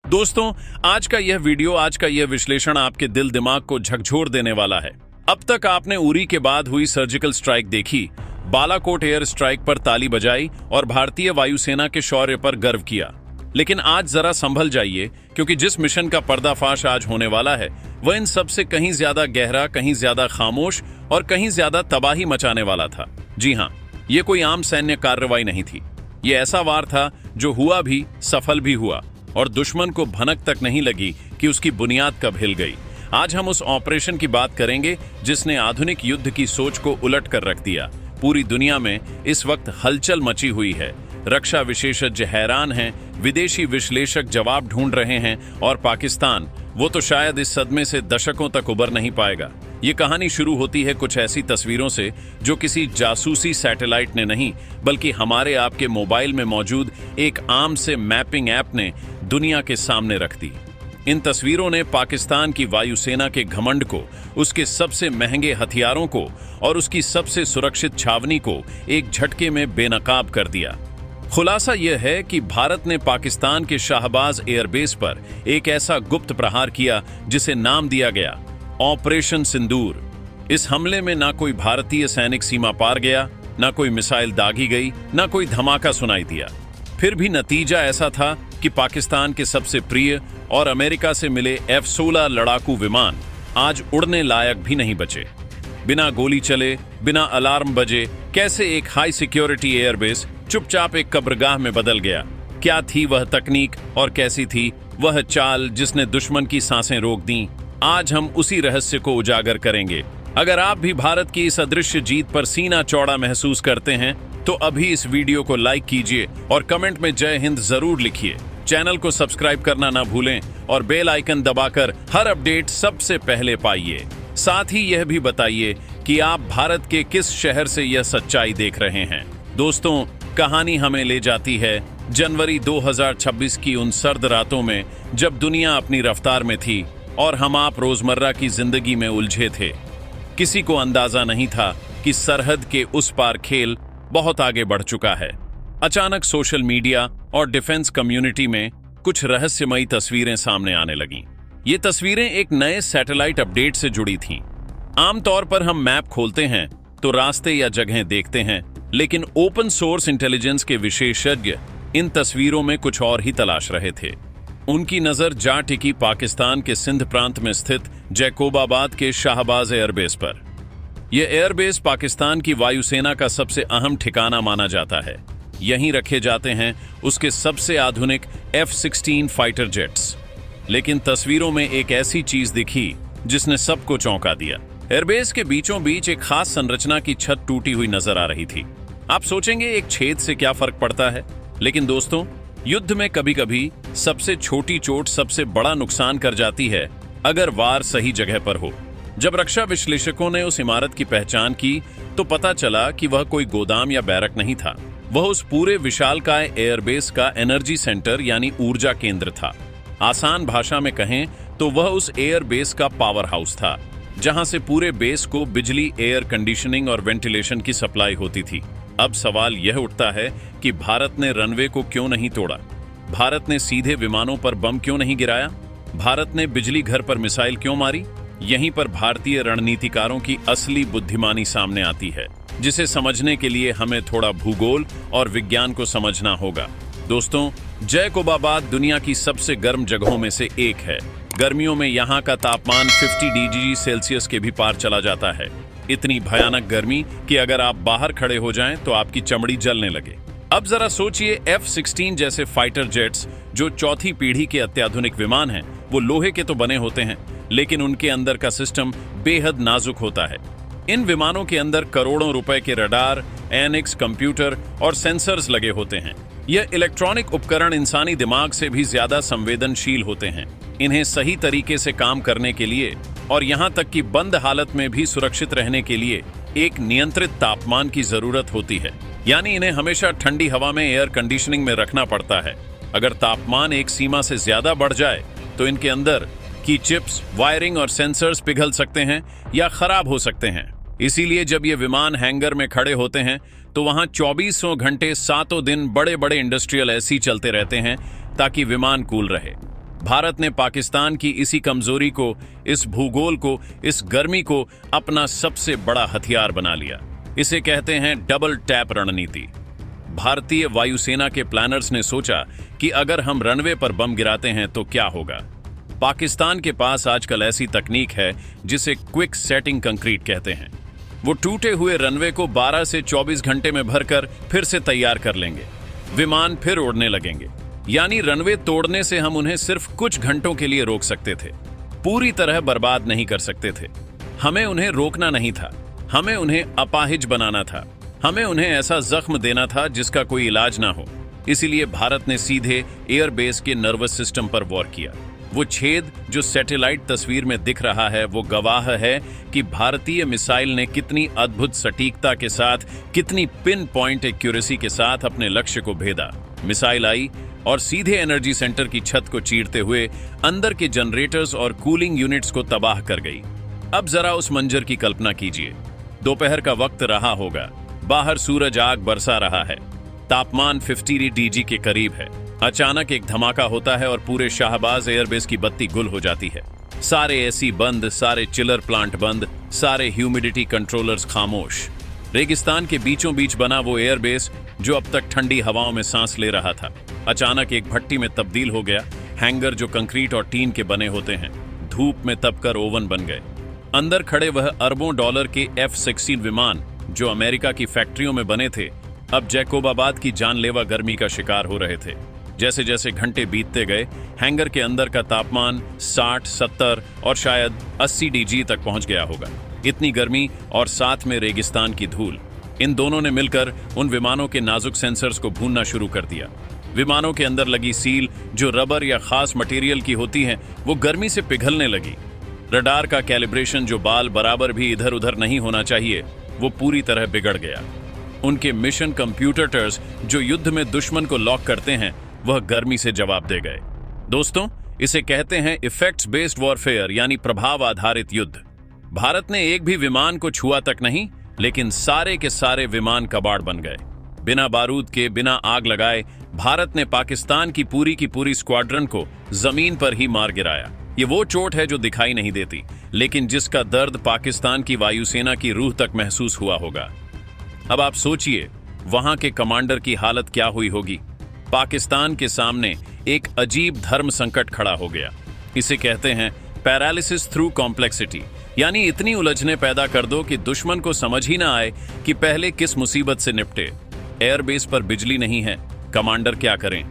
दोस्तों, आज का यह विश्लेषण आपके दिल दिमाग को झकझोर देने वाला है। अब तक आपने उरी के बाद हुई सर्जिकल स्ट्राइक देखी, बालाकोट एयर स्ट्राइक पर ताली बजाई और भारतीय वायुसेना के शौर्य पर गर्व किया। लेकिन आज जरा संभल जाइए, क्योंकि जिस मिशन का पर्दाफाश आज होने वाला है वह इन सब से कहीं ज्यादा गहरा, कहीं ज्यादा खामोश और कहीं ज्यादा तबाही मचाने वाला था। जी हाँ, ये कोई आम सैन्य कार्रवाई नहीं थी। ये ऐसा वार था जो हुआ भी, सफल भी हुआ और दुश्मन को भनक तक नहीं लगी कि उसकी बुनियाद कब हिल गई। आज हम उस ऑपरेशन की बात करेंगे जिसने आधुनिक युद्ध की सोच को उलट कर रख दिया। पूरी दुनिया में इस वक्त हलचल मची हुई है। रक्षा विशेषज्ञ हैरान हैं, विदेशी विश्लेषक जवाब ढूंढ रहे हैं और पाकिस्तान, वो तो शायद इस सदमे से दशकों तक उबर नहीं पाएगा। ये कहानी शुरू होती है कुछ ऐसी तस्वीरों से जो किसी जासूसी सैटेलाइट ने नहीं, बल्कि हमारे आपके मोबाइल में मौजूद एक आम से मैपिंग ऐप ने दुनिया के सामने रख दी। इन तस्वीरों ने पाकिस्तान की वायुसेना के घमंड को, उसके सबसे महंगे हथियारों को और उसकी सबसे सुरक्षित छावनी को एक झटके में बेनकाब कर दिया। खुलासा यह है कि भारत ने पाकिस्तान के शाहबाज एयरबेस पर एक ऐसा गुप्त प्रहार किया जिसे नाम दिया गया ऑपरेशन सिंदूर। इस हमले में ना कोई भारतीय सैनिक सीमा पार गया, ना कोई मिसाइल दागी गई, ना कोई धमाका सुनाई दिया। फिर भी नतीजा ऐसा था कि पाकिस्तान के सबसे प्रिय और अमेरिका से मिले F-16 लड़ाकू विमान आज उड़ने लायक भी नहीं बचे। बिना गोली चले, बिना अलार्म बजे कैसे एक हाई सिक्योरिटी एयरबेस चुपचाप एक कब्रगाह में बदल गया? क्या थी वह तकनीक और कैसी थी वह चाल जिसने दुश्मन की सांसें रोक दी? आज हम उसी रहस्य को उजागर करेंगे। अगर आप भी भारत की इस अदृश्य जीत पर सीना चौड़ा महसूस करते हैं तो अभी इस वीडियो को लाइक कीजिए और कमेंट में जय हिंद जरूर लिखिए। चैनल को सब्सक्राइब करना ना भूलें और बेल आइकन दबाकर हर अपडेट सबसे पहले पाइए। साथ ही यह भी बताइए कि आप भारत के किस शहर से यह सच्चाई देख रहे हैं। दोस्तों, कहानी हमें ले जाती है जनवरी 2026 की उन सर्द रातों में जब दुनिया अपनी रफ्तार में थी और हम आप रोजमर्रा की जिंदगी में उलझे थे। किसी को अंदाजा नहीं था कि सरहद के उस पार खेल बहुत आगे बढ़ चुका है। अचानक सोशल मीडिया और डिफेंस कम्युनिटी में कुछ रहस्यमयी तस्वीरें सामने आने लगीं। ये तस्वीरें एक नए सैटेलाइट अपडेट से जुड़ी थीं। आमतौर पर हम मैप खोलते हैं तो रास्ते या जगहें देखते हैं, लेकिन ओपन सोर्स इंटेलिजेंस के विशेषज्ञ इन तस्वीरों में कुछ और ही तलाश रहे थे। उनकी नजर जा टिकी पाकिस्तान के सिंध प्रांत में स्थित जैकोबाबाद के शाहबाज एयरबेस पर। यह एयरबेस पाकिस्तान की वायुसेना का सबसे अहम ठिकाना माना जाता है। यहीं रखे जाते हैं उसके सबसे आधुनिक F-16 फाइटर जेट्स। लेकिन तस्वीरों में एक ऐसी चीज दिखी जिसने सबको चौंका दिया। एयरबेस के बीचों बीच एक खास संरचना की छत टूटी हुई नजर आ रही थी। आप सोचेंगे एक छेद से क्या फर्क पड़ता है, लेकिन दोस्तों, युद्ध में कभी कभी सबसे छोटी चोट सबसे बड़ा नुकसान कर जाती है अगर वार सही जगह पर हो। जब रक्षा विश्लेषकों ने उस इमारत की पहचान की तो पता चला कि वह कोई गोदाम या बैरक नहीं था। वह उस पूरे विशालकाय एयरबेस का एनर्जी सेंटर यानी ऊर्जा केंद्र था। आसान भाषा में कहें तो वह उस एयरबेस का पावर हाउस था, जहां से पूरे बेस को बिजली, एयर कंडीशनिंग और वेंटिलेशन की सप्लाई होती थी। अब सवाल यह उठता है कि भारत ने रनवे को क्यों नहीं तोड़ा? भारत ने सीधे विमानों पर बम क्यों नहीं गिराया? भारत ने बिजली घर पर मिसाइल क्यों मारी? यहीं पर भारतीय रणनीतिकारों की असली बुद्धिमानी सामने आती है, जिसे समझने के लिए हमें थोड़ा भूगोल और विज्ञान को समझना होगा। दोस्तों, जैकोबाबाद दुनिया की सबसे गर्म जगहों में से एक है। गर्मियों में यहाँ का तापमान 50 डिग्री सेल्सियस के भी पार चला जाता है। इतनी भयानक गर्मी कि अगर आप बाहर खड़े हो जाएं तो आपकी चमड़ी जलने लगे। अब जरा सोचिए, F-16 जैसे फाइटर जेट्स जो चौथी पीढ़ी के अत्याधुनिक विमान हैं, वो लोहे के तो बने होते हैं, लेकिन उनके अंदर का सिस्टम बेहद नाजुक होता है। इन विमानों के अंदर करोड़ों रुपए के रडार, एनिक्स, कंप्यूटर और सेंसर्स लगे होते हैं। यह इलेक्ट्रॉनिक उपकरण इंसानी दिमाग से भी ज्यादा संवेदनशील होते हैं। इन्हें सही तरीके से काम करने के लिए और यहाँ तक कि बंद हालत में भी सुरक्षित रहने के लिए एक नियंत्रित तापमान की जरूरत होती है। यानी इन्हें हमेशा ठंडी हवा में एयर कंडीशनिंग में रखना पड़ता है। अगर तापमान एक सीमा से ज्यादा बढ़ जाए तो इनके अंदर की चिप्स, वायरिंग और सेंसर्स पिघल सकते हैं या खराब हो सकते हैं। इसीलिए जब ये विमान हैंगर में खड़े होते हैं तो वहां 2400 घंटे 7 दिन बड़े बड़े इंडस्ट्रियल एसी चलते रहते हैं ताकि विमान कूल रहे। भारत ने पाकिस्तान की इसी कमजोरी को, इस भूगोल को, इस गर्मी को अपना सबसे बड़ा हथियार बना लिया। इसे कहते हैं डबल टैप रणनीति। भारतीय वायुसेना के प्लानर्स ने सोचा कि अगर हम रनवे पर बम गिराते हैं तो क्या होगा। पाकिस्तान के पास आजकल ऐसी तकनीक है जिसे क्विक सेटिंग कंक्रीट कहते हैं। वो टूटे हुए रनवे को 12 से 24 घंटे में भरकर फिर से तैयार कर लेंगे। विमान फिर उड़ने लगेंगे। यानी रनवे तोड़ने से हम उन्हें सिर्फ कुछ घंटों के लिए रोक सकते थे, पूरी तरह बर्बाद नहीं कर सकते थे। हमें उन्हें रोकना नहीं था, हमें उन्हें अपाहिज बनाना था। हमें उन्हें ऐसा जख्म देना था जिसका कोई इलाज ना हो। इसीलिए भारत ने सीधे एयरबेस के नर्वस सिस्टम पर वॉर किया। वो छेद जो सैटेलाइट तस्वीर में दिख रहा है वो गवाह है कि भारतीय मिसाइल ने कितनी अद्भुत सटीकता के साथ, कितनी पिन पॉइंट एक्यूरेसी के साथ अपने लक्ष्य को भेदा। मिसाइल आई और सीधे एनर्जी सेंटर की छत को चीरते हुए अंदर के जनरेटर्स और कूलिंग यूनिट्स को तबाह कर गई। अब जरा उस मंजर की कल्पना कीजिए। दोपहर का वक्त रहा होगा, बाहर सूरज आग बरसा रहा है, तापमान 50 डिग्री के करीब है। अचानक एक धमाका होता है और पूरे शाहबाज एयरबेस की बत्ती गुल हो जाती है। सारे एसी बंद, सारे चिलर प्लांट बंद, सारे ह्यूमिडिटी कंट्रोलर्स खामोश। रेगिस्तान के बीचों बीच बना वो एयरबेस जो अब तक ठंडी हवाओं में सांस ले रहा था, अचानक एक भट्टी में तब्दील हो गया। हैंगर जो कंक्रीट और टीन के बने होते हैं, धूप में तपकर ओवन बन गए। अंदर खड़े वह अरबों डॉलर के F-16 विमान जो अमेरिका की फैक्ट्रियों में बने थे, अब जैकोबाबाद की जानलेवा गर्मी का शिकार हो रहे थे। जैसे जैसे घंटे बीतते गए, हैंगर के अंदर का तापमान 60, 70 और शायद 80 डिग्री तक पहुंच गया होगा। इतनी गर्मी और साथ में रेगिस्तान की धूल, इन दोनों ने मिलकर उन विमानों के नाजुक सेंसर्स को भूनना शुरू कर दिया। विमानों के अंदर लगी सील जो रबर या खास मटेरियल की होती हैं, वो गर्मी से पिघलने लगी। रडार का कैलिब्रेशन जो बाल बराबर भी इधर उधर नहीं होना चाहिए, वो पूरी तरह बिगड़ गया। उनके मिशन कंप्यूटर्स जो युद्ध में दुश्मन को लॉक करते हैं, वह गर्मी से जवाब दे गए। दोस्तों, इसे कहते हैं इफेक्ट्स बेस्ड वॉरफेयर, यानी प्रभाव आधारित युद्ध। भारत ने एक भी विमान को छुआ तक नहीं, लेकिन सारे के सारे विमान कबाड़ बन गए। बिना बारूद के, बिना आग लगाए भारत ने पाकिस्तान की पूरी स्क्वाड्रन को जमीन पर ही मार गिराया। ये वो चोट है जो दिखाई नहीं देती, लेकिन जिसका दर्द पाकिस्तान की वायुसेना की रूह तक महसूस हुआ होगा। अब आप सोचिए, वहां के कमांडर की हालत क्या हुई होगी। पाकिस्तान के सामने एक अजीब धर्म संकट खड़ा हो गया। इसे कहते हैं पैरालिसिस थ्रू कॉम्प्लेक्सिटी, यानी इतनी उलझने पैदा कर दो कि दुश्मन को समझ ही ना आए कि पहले किस मुसीबत से निपटे। एयरबेस पर बिजली नहीं है, कमांडर क्या करें?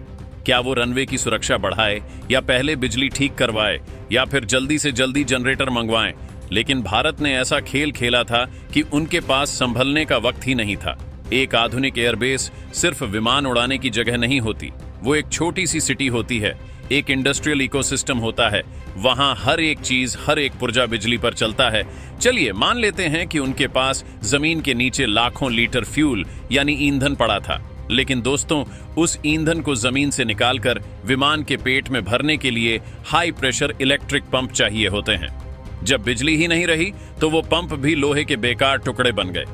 क्या वो रनवे की सुरक्षा बढ़ाए, या पहले बिजली ठीक करवाए, या फिर जल्दी से जल्दी जनरेटर मंगवाएं? लेकिन भारत ने ऐसा खेल खेला था कि उनके पास संभलने का वक्त ही नहीं था। एक आधुनिक एयरबेस सिर्फ विमान उड़ाने की जगह नहीं होती, वो एक छोटी सी सिटी होती है, एक इंडस्ट्रियल इकोसिस्टम होता है। वहां हर एक चीज, हर एक पुर्जा बिजली पर चलता है। चलिए मान लेते हैं कि उनके पास जमीन के नीचे लाखों लीटर फ्यूल यानी ईंधन पड़ा था, लेकिन दोस्तों, उस ईंधन को जमीन से निकालकर विमान के पेट में भरने के लिए हाई प्रेशर इलेक्ट्रिक पंप चाहिए होते हैं। जब बिजली ही नहीं रही तो वो पंप भी लोहे के बेकार टुकड़े बन गए।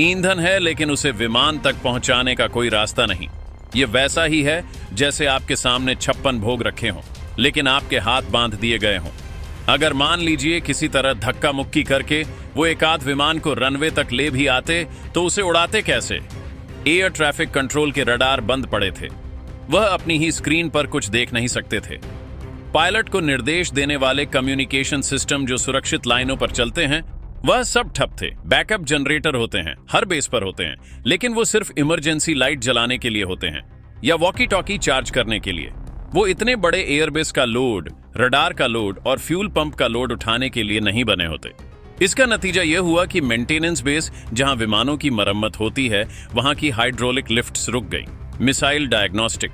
ईंधन है, लेकिन उसे विमान तक पहुंचाने का कोई रास्ता नहीं। ये वैसा ही है जैसे आपके सामने 56 भोग रखे हों, लेकिन आपके हाथ बांध दिए गए हों। अगर मान लीजिए किसी तरह धक्का मुक्की करके वो एक आध विमान को रनवे तक ले भी आते, तो उसे उड़ाते कैसे? एयर ट्रैफिक कंट्रोल के रडार बंद पड़े थे, वह अपनी ही स्क्रीन पर कुछ देख नहीं सकते थे। पायलट को निर्देश देने वाले कम्युनिकेशन सिस्टम जो सुरक्षित लाइनों पर चलते हैं, वह सब ठप थे। बैकअप जनरेटर होते हैं, हर बेस पर होते हैं, लेकिन वो सिर्फ इमरजेंसी लाइट जलाने के लिए होते हैं या वॉकी टॉकी चार्ज करने के लिए। वो इतने बड़े एयरबेस का लोड, रडार का लोड और फ्यूल पंप का लोड उठाने के लिए नहीं बने होते। इसका नतीजा यह हुआ कि मेंटेनेंस बेस जहां विमानों की मरम्मत होती है, वहां की हाइड्रोलिक लिफ्ट्स रुक गई। Missile diagnostic,